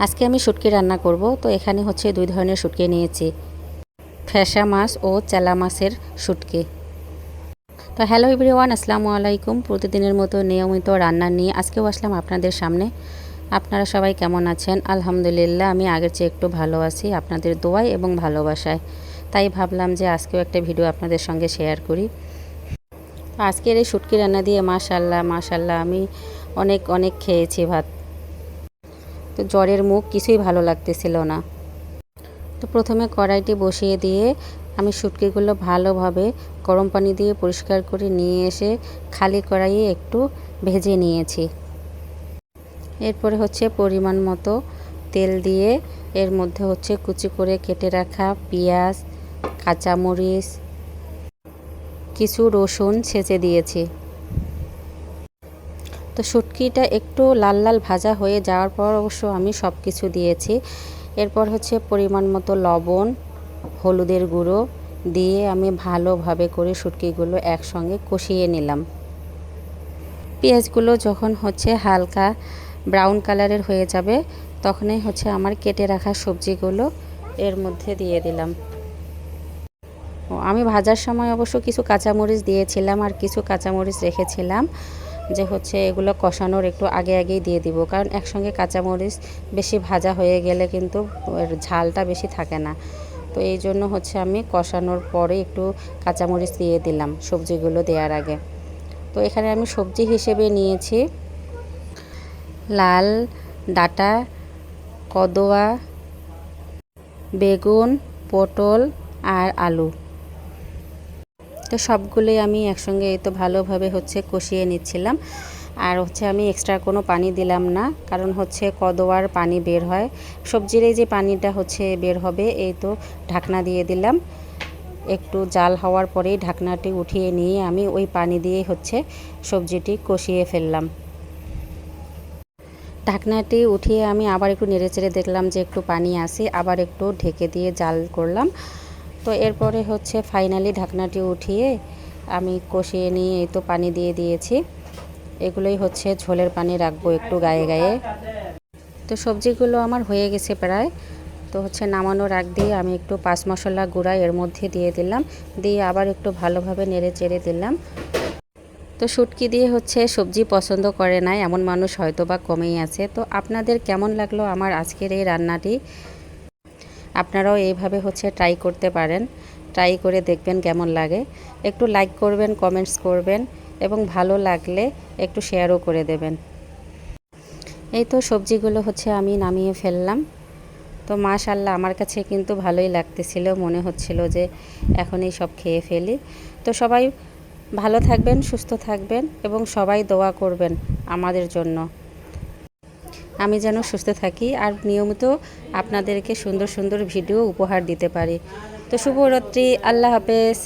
আজকে আমি শুটকি রান্না করব। তো এখানে হচ্ছে দুই ধরনের শুটকি নিয়েছি, ফ্যাসা মাছ ও চেলা মাছের শুটকি। তো হ্যালো এভরিওয়ান, আসসালামু আলাইকুম। প্রতিদিনের মতো নিয়মিত রান্না নিয়ে আজকেও আসলাম আপনাদের সামনে। আপনারা সবাই কেমন আছেন? আলহামদুলিল্লাহ, আমি আগের চেয়ে একটু ভালো আছি আপনাদের দোয়ায় এবং ভালোবাসায়। তাই ভাবলাম যে আজকেও একটা ভিডিও আপনাদের সঙ্গে শেয়ার করি। আজকের এই শুটকি রান্না দিয়ে মাশাল্লাহ মাশাল্লাহ আমি অনেক অনেক খেয়েছি ভাত। তো জ্বরের মুখ কিছুই ভালো লাগতেছিল না। তো প্রথমে কড়াইটি বসিয়ে দিয়ে আমি শুটকিগুলো ভালোভাবে গরম পানি দিয়ে পরিষ্কার করে নিয়ে এসে খালি কড়াইয়ে একটু ভেজে নিয়েছি। এরপরে হচ্ছে পরিমাণ মতো তেল দিয়ে এর মধ্যে হচ্ছে কুচি করে কেটে রাখা পেঁয়াজ, কাঁচামরিচ, কিছু রসুন ছেঁচে দিয়েছি। তো শুটকিটা একটু লাল লাল ভাজা হয়ে যাওয়ার পর অবশ্য আমি সব কিছু দিয়েছি। এরপর হচ্ছে পরিমাণ মতো লবণ, হলুদের গুঁড়ো দিয়ে আমি ভালোভাবে করে শুটকিগুলো একসঙ্গে কষিয়ে নিলাম। পেঁয়াজগুলো যখন হচ্ছে হালকা ব্রাউন কালারের হয়ে যাবে তখনই হচ্ছে আমার কেটে রাখা সবজিগুলো এর মধ্যে দিয়ে দিলাম। আমি ভাজার সময় অবশ্য কিছু কাঁচামরিচ দিয়েছিলাম আর কিছু কাঁচামরিচ রেখেছিলাম, যে হচ্ছে এগুলো কষানোর একটু আগে আগেই দিয়ে দিব, কারণ একসঙ্গে কাঁচামরিচ বেশি ভাজা হয়ে গেলে কিন্তু ঝালটা বেশি থাকে না। তো এই জন্য হচ্ছে আমি কষানোর পরে একটু কাঁচামরিচ দিয়ে দিলাম সবজিগুলো দেওয়ার আগে। তো এখানে আমি সবজি হিসেবে নিয়েছি লাল ডাঁটা, কদোয়া, বেগুন, পটল আর আলু। তো সবগুলোই আমি একসঙ্গে এই তো ভালোভাবে হচ্ছে কষিয়ে নিচ্ছিলাম। আর হচ্ছে আমি এক্সট্রা কোনো পানি দিলাম না, কারণ হচ্ছে কদোয়ার পানি বের হয়, সবজির এই যে পানিটা হচ্ছে বের হবে। এই তো ঢাকনা দিয়ে দিলাম। একটু জাল হওয়ার পরেই ঢাকনাটি উঠিয়ে নিয়ে আমি ওই পানি দিয়ে হচ্ছে সবজিটি কষিয়ে ফেললাম। ঢাকনাটি উঠিয়ে আমি আবার একটু নেড়েচেড়ে দেখলাম যে একটু পানি আছে, আবার একটু ঢেকে দিয়ে জাল করলাম। তো এরপরে হচ্ছে ফাইনালি ঢাকনাটি উঠিয়ে আমি কষিয়ে নিয়ে এই তো পানি দিয়ে দিয়েছি। এগুলোই হচ্ছে ঝোলের পানি রাখবো একটু গায়ে গায়ে। তো সবজিগুলো আমার হয়ে গেছে প্রায়। তো হচ্ছে নামানোর আগ দিয়ে আমি একটু পাঁচ মশলা গুঁড়া এর মধ্যে দিয়ে দিলাম, দিয়ে আবার একটু ভালোভাবে নেড়ে চেড়ে দিলাম। তো শুটকি দিয়ে হচ্ছে সবজি পছন্দ করে না এমন মানুষ হয়তো বা কমেই আছে। তো আপনাদের কেমন লাগলো আমার আজকের এই রান্নাটি? আপনারাও এইভাবে হচ্ছে ট্রাই করতে পারেন, ট্রাই করে দেখবেন কেমন লাগে। একটু লাইক করবেন, কমেন্টস করবেন এবং ভালো লাগলে একটু শেয়ারও করে দেবেন। এই তো সবজিগুলো হচ্ছে আমি নামিয়ে ফেললাম। তো মাশাআল্লাহ আমার কাছে কিন্তু ভালোই লাগতেছিল, মনে হচ্ছিল যে এখনই সব খেয়ে ফেলি। তো সবাই ভালো থাকবেন, সুস্থ থাকবেন এবং সবাই দোয়া করবেন আমাদের জন্য, আমি যেন সুস্থ থাকি আর নিয়মিত আপনাদেরকে সুন্দর সুন্দর ভিডিও উপহার দিতে পারি। তো শুভরাত্রি, আল্লাহ হাফেজ।